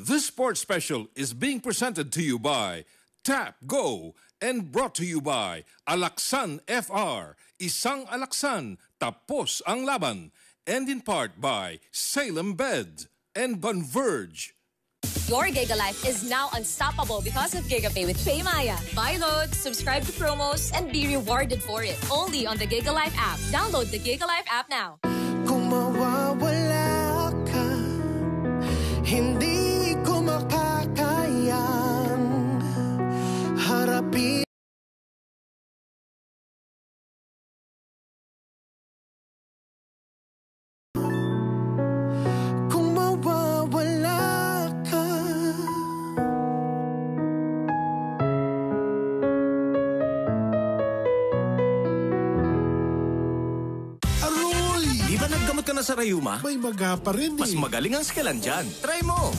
This sports special is being presented to you by Tap Go and brought to you by Alaksan FR. Isang Alaksan, tapos ang laban. And in part by Salem Bed and Converge. Your Giga Life is now unstoppable because of GigaPay with PayMaya. Buy loads, subscribe to promos, and be rewarded for it. Only on the Giga Life app. Download the Giga Life app now. Kung mawawala ka, hindi ko makakayang harapin. Sa Rayuma, may maga pa rin mas magaling ang Skelan dyan. Try mo!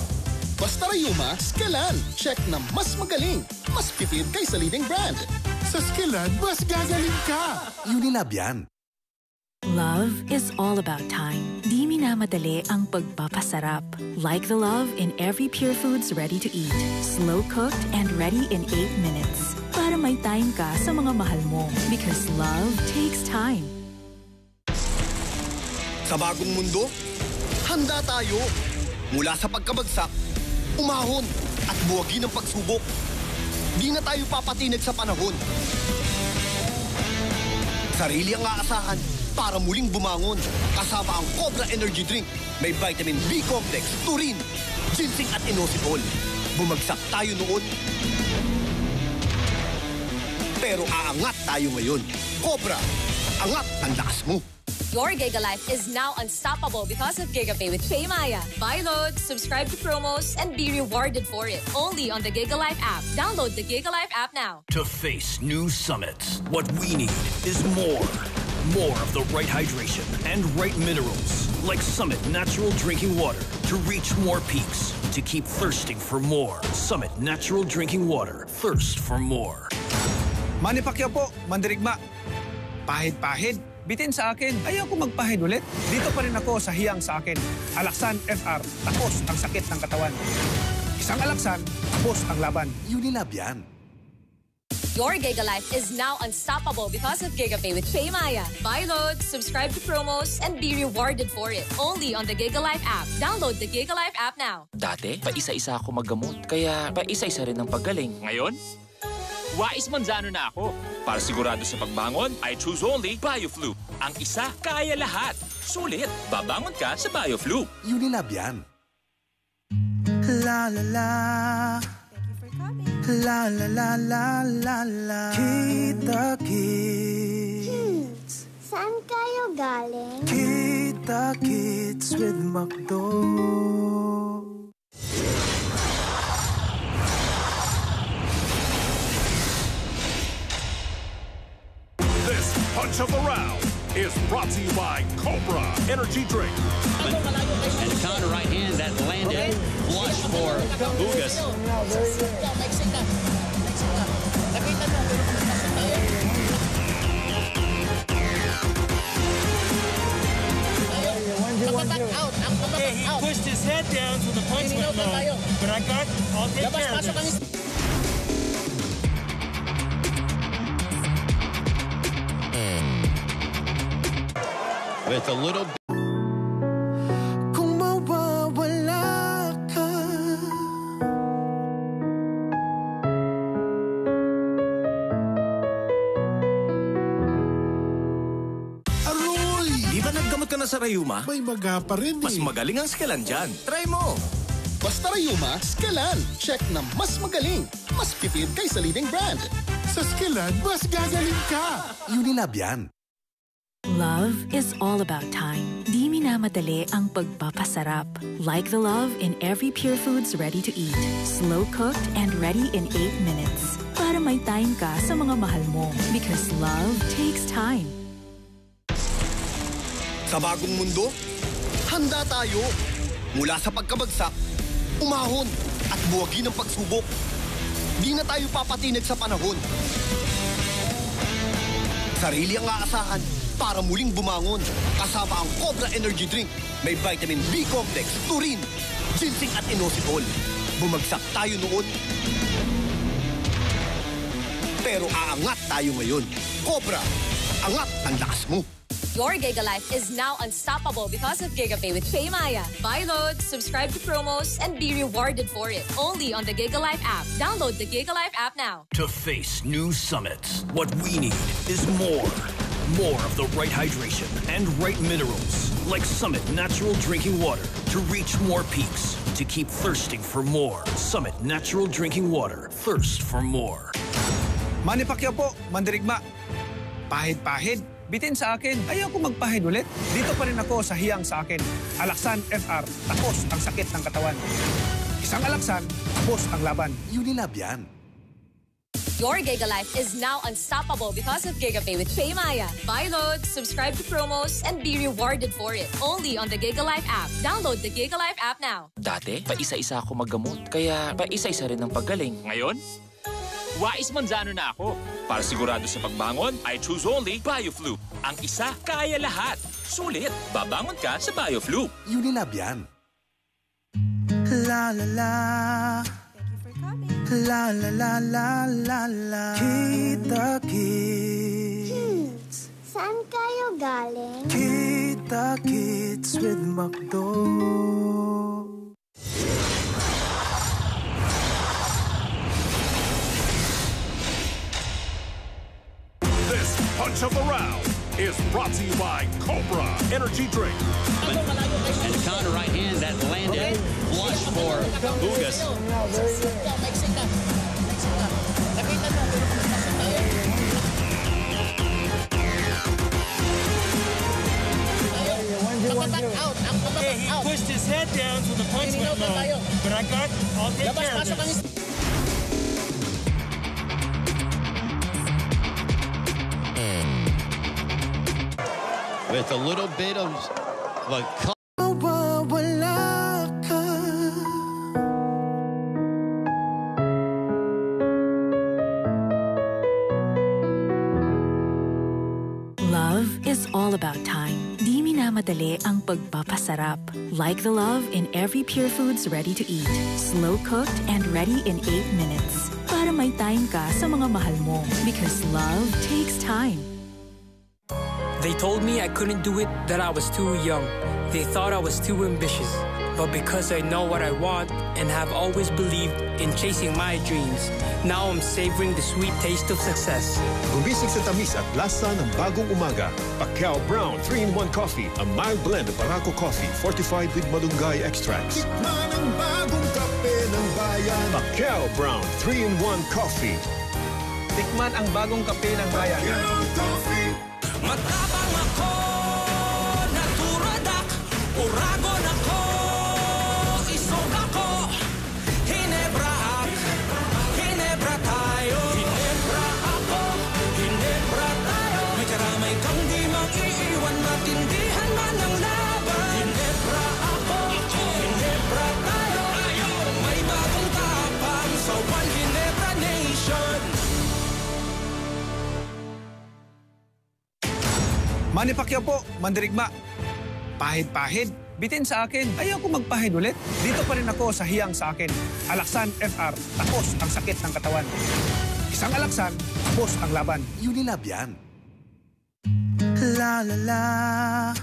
Basta Rayuma, Skelan. Check na mas magaling. Mas pipid kaysa leading brand. Sa Skelan, mas gagaling ka. Unilab yan. Love is all about time. Di minamadali ang pagpapasarap. Like the love in every Pure Foods ready to eat. Slow cooked and ready in 8 minutes. Para may time ka sa mga mahal mo. Because love takes time. Sa bagong mundo, handa tayo. Mula sa pagkabagsak, umahon at buwagin ang pagsubok. Di na tayo papatinag sa panahon. Sarili ang aasahan para muling bumangon. Kasama ang Cobra Energy Drink. May vitamin B complex, turin, ginseng at inositol. Bumagsak tayo noon, pero aangat tayo ngayon. Cobra, angat ang lakas mo. Your Giga Life is now unstoppable because of GigaPay with PayMaya. Buy loads, subscribe to promos, and be rewarded for it. Only on the Giga Life app. Download the Giga Life app now. To face new summits, what we need is more. More of the right hydration and right minerals. Like Summit Natural Drinking Water. To reach more peaks. To keep thirsting for more. Summit Natural Drinking Water. Thirst for more. Manny Pacquiao po, Mandirigma. Pahid-pahid. Bitin sa akin, ayoko magpahid ulit. Dito pa rin ako sa hiyang sa akin. Alaksan FR, tapos ang sakit ng katawan. Isang Alaksan, tapos ang laban. Unilab yan. Your Giga Life is now unstoppable because of GigaPay with PayMaya. Buy loads, subscribe to promos, and be rewarded for it. Only on the Giga Life app. Download the Giga Life app now. Dati, paisa-isa ako maggamot. Kaya paisa-isa rin ang paggaling. Ngayon, wais manzano na ako. Para sigurado sa pagbangon, I choose only BioFlu. Ang isa, kaya lahat. Sulit, babangon ka sa BioFlu. Unilab yan. La la la. La la la la la la. Kita Kids. Saan kayo galing? Kita Kids with McDo. Punch of the round is brought to you by Cobra Energy Drink. And a counter right hand that landed flush for Bugas. Yeah, he pushed his head down so the punch went low. But I'll take care of this. With a little Kung mawawala ka, Aroy! Di ba naggamot ka na sa Rayuma? May maga pa rin Mas magaling ang Skelan dyan. Try mo! Basta Rayuma, Skelan. Check na mas magaling. Mas pipid kaysa leading brand. Sa Skelan, mas gagaling ka. Unilab yan. Love is all about time. Di minamadali ang pagpapasarap. Like the love in every Pure Foods ready to eat. Slow cooked and ready in 8 minutes. Para may time ka sa mga mahal mo. Because love takes time. Sa bagong mundo, handa tayo. Mula sa pagkabagsak, umahon at buwagin ang pagsubok. Di na tayo papatinag sa panahon. Sarili ang aasahan para muling bumangon. Kasama ang Cobra Energy Drink. May vitamin B complex, taurine, ginseng at inositol. Bumagsak tayo noon, pero aangat tayo ngayon. Cobra, angat ng lakas mo. Your Giga Life is now unstoppable because of GigaPay with Paymaya. Buy loads, subscribe to promos, and be rewarded for it. Only on the Giga Life app. Download the Giga Life app now. To face new summits, what we need is more. More of the right hydration and right minerals, like Summit Natural Drinking Water, to reach more peaks, to keep thirsting for more. Summit Natural Drinking Water, thirst for more. Manny Pacquiao po, mandirigma. Pahid-pahid, bitin sa akin. Ayaw ko magpahid ulit. Dito pa rin ako sa hiyang sa akin. Alaksan FR, tapos ang sakit ng katawan. Isang alaksan, tapos ang laban. Unilab yan. Your Giga Life is now unstoppable because of GigaPay with Paymaya. Buy loads, subscribe to promos, and be rewarded for it. Only on the Giga Life app. Download the Giga Life app now. Dati, paisa-isa ako maggamot. Kaya paisa-isa rin ang paggaling. Ngayon, wais manzano na ako. Para sigurado sa pagbangon, I choose only BioFlu. Ang isa, kaya lahat. Sulit, babangon ka sa BioFlu. Unilab yan. La la la. La la la la la la. Kita Kids. Saan kayo galing? Kita Kids with McDo. This punch of the round is brought to you by Cobra Energy Drink. And a counter right hand that landed flush for Bugas. Hey, he pushed his head down so the punch went low. But I got, I'll take care of this. With a little bit of a Love is all about time. Di minamadali ang pagpapasarap. Like the love in every Pure Foods ready to eat. Slow cooked and ready in 8 minutes. Para may time ka sa mga mahal mo. Because love takes time. They told me I couldn't do it, that I was too young. They thought I was too ambitious. But because I know what I want and have always believed in chasing my dreams, now I'm savoring the sweet taste of success. Gumising sa tamis at lasa ng bagong umaga. Pacquiao Brown 3-in-1 Coffee. A mild blend of Barako coffee fortified with malunggay extracts. Tikman ang bagong kape ng bayan. Pacquiao Brown 3-in-1 Coffee. Tikman ang bagong kape ng bayan. Pacquiao Coffee. Matapang ako, naturadak, uragon ako, isog ako, hinebra tayo, hinebra ako, hinebra tayo, may karamay kang di mag-iiwan, matindihan man ang laban, hinebra ako, hinebra tayo, may bagong tapang sa One Ginebra Nation. Manny Pacquiao po, mandirigma. Pahid-pahid, bitin sa akin. Ayaw ko magpahid ulit. Dito pa rin ako sa hiyang sa akin. Alaksan FR, tapos ang sakit ng katawan. Isang alaksan, tapos ang laban. Unilab yan. La la la.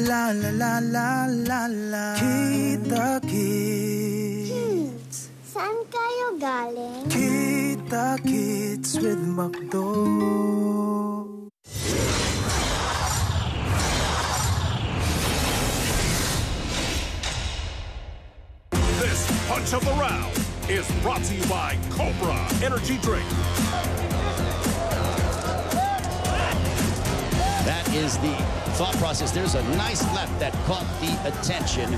La la la la la la. Kita Kids. Saan kayo galing? Kita Kids with McDo. This punch of the round is brought to you by Cobra Energy Drink. That is the thought process. There's a nice left that caught the attention.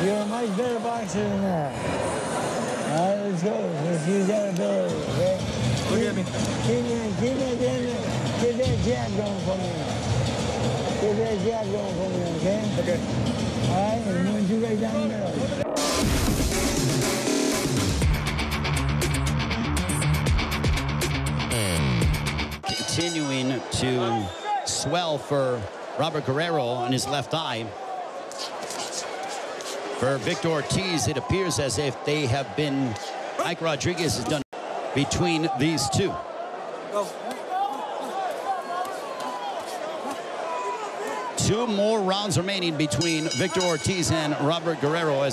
You're a much better boxer than that. All right, let's go. Let's use that ability, okay? Look at me. Keep that jab going for me. Keep that jab going for me, okay? Okay. to swell for Robert Guerrero on his left eye. For Victor Ortiz, it appears as if they have been, Ike Rodriguez has done between these two. Two more rounds remaining between Victor Ortiz and Robert Guerrero.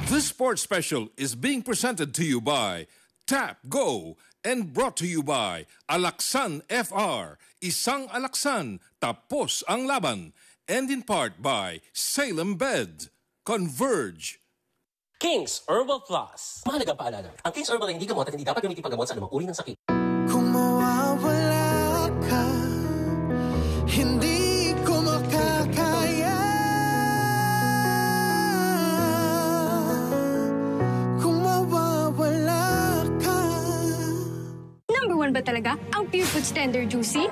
This sports special is being presented to you by Tap Go and brought to you by Alaksan FR, Isang Alaksan, Tapos ang Laban, and in part by Salem Bed. Converge. King's Herbal Plus. Mahalagang paalala, ang King's Herbal ay hindi gamot at hindi dapat gamitin paggamot sa anumang uri ng sakit. Kung mawawala ka, hindi ko makakaya. Kung mawawala ka. Number 1 ba talaga ang Pure Foods Tender Juicy?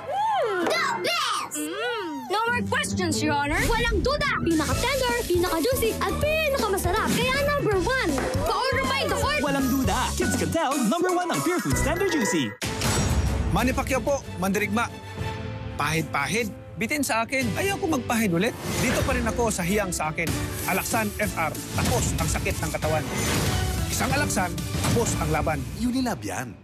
The best! No more questions, Your Honor. Walang duda! Pinaka-tender, pinaka-juicy, at pinaka-masarap. Kaya number 1. Pa-order by the heart! Walang duda! Kids can tell, number 1 ang Pure Foods Tender Juicy. Manny Pacquiao po, mandirigma. Pahid-pahid, bitin sa akin. Ayaw ko magpahid ulit. Dito pa rin ako sa hiyang sa akin. Alaksan FR, tapos ang sakit ng katawan. Isang Alaksan, tapos ang laban. Unilab yan.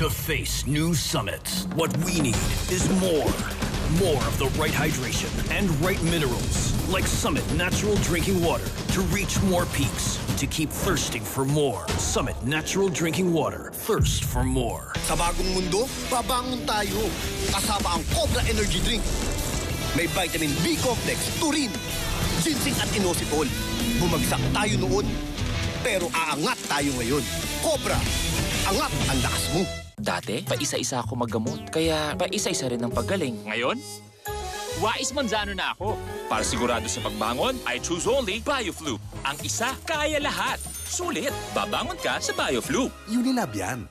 To face new summits, what we need is more. More of the right hydration and right minerals, like Summit Natural Drinking Water, to reach more peaks, to keep thirsting for more. Summit Natural Drinking Water, thirst for more. Sa bagong mundo, babangon tayo. Kasama ang Cobra Energy Drink. May vitamin B complex, taurine, ginseng at inositol. Bumagsak tayo noon, pero aangat tayo ngayon. Cobra, angat ang lakas mo. Dati, paisa-isa ako maggamot, kaya paisa-isa rin ang pagaling. Ngayon, wais manzano na ako. Para sigurado sa pagbangon, I choose only BioFlu. Ang isa, kaya lahat. Sulit, babangon ka sa BioFlu. Unilab yan.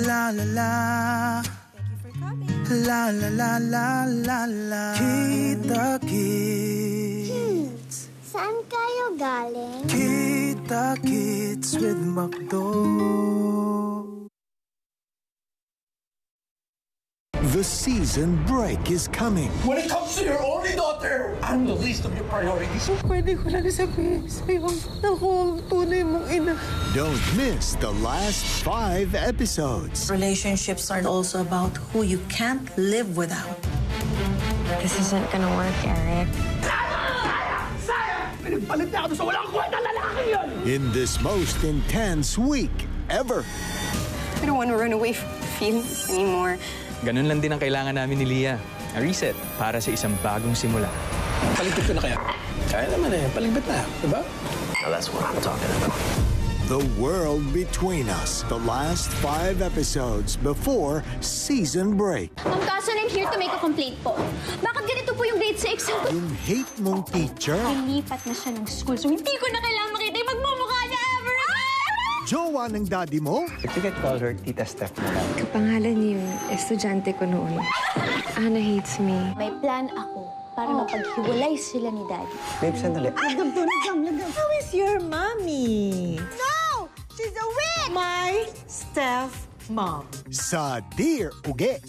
La la la. La la la la la la. Kita Kids. Saan kayo galing? Kita Kids with McDo. The season break is coming. When it comes to your only daughter, I'm the least of your priorities. So pwede ko lang sabihin sa'yo na ako ang tunay mong ina. Don't miss the last 5 episodes. Relationships are also about who you can't live without. This isn't gonna work, Eric. Pinagpalit na ako sa walang kwenta lalaki yun! In this most intense week ever. I don't want to run away from feelings anymore. Ganun lang din ang kailangan namin ni Leah. A reset para sa isang bagong simula. Paligpit ko na kaya? Kaya naman eh, paligpit na, diba? Now that's what I'm talking about. The world between us. The last 5 episodes before season break. Ma'am Carson, I'm here to make a complaint po. Bakit ganito po yung grade sa exam ko? Yung hate mong teacher. Nilipat na siya ng school, so hindi ko na kailangan makita yung magmumukha niya ever again! Jowa ng daddy mo? If you could call her Tita Steph mo lang. Kapangalan niyo yung estudyante ko noon. Anna hates me. May plan ako para mapaghiwalay sila ni Daddy. Babe, sandali. Lagam. How is your mommy? No! She's a witch! My Steph mom. Sa Dear Uge.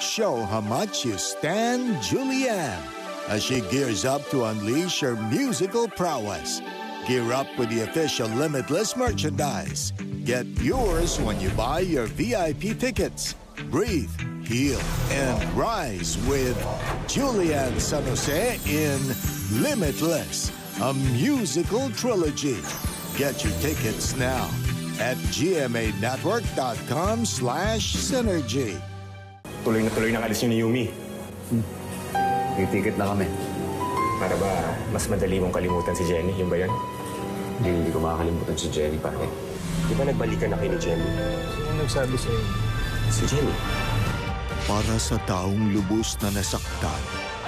Show how much you stand Julianne as she gears up to unleash her musical prowess. Gear up with the official Limitless merchandise. Get yours when you buy your VIP tickets. Breathe, heal, and rise with Julianne San Jose in Limitless, a musical trilogy. Get your tickets now at gmanetwork.com/synergy. Tuloy na alis niyo ni Yumi. May ticket na kami. Para ba mas madali mong kalimutan si Jenny? Yun ba yan? Hindi ko makakalimutan si Jenny, pare. Di ba nagbalikan na kayo ni Jenny? Sino nagsabi sa'yo? Si Jenny. Para sa taong lubos na nasaktan.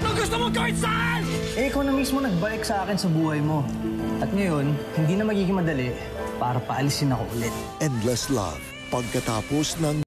Anong gusto mo gawin saan? Eh, ikaw na mismo nagbalik sa akin sa buhay mo. At ngayon, hindi na magiging madali para paalisin ako ulit. Endless love. Pagkatapos ng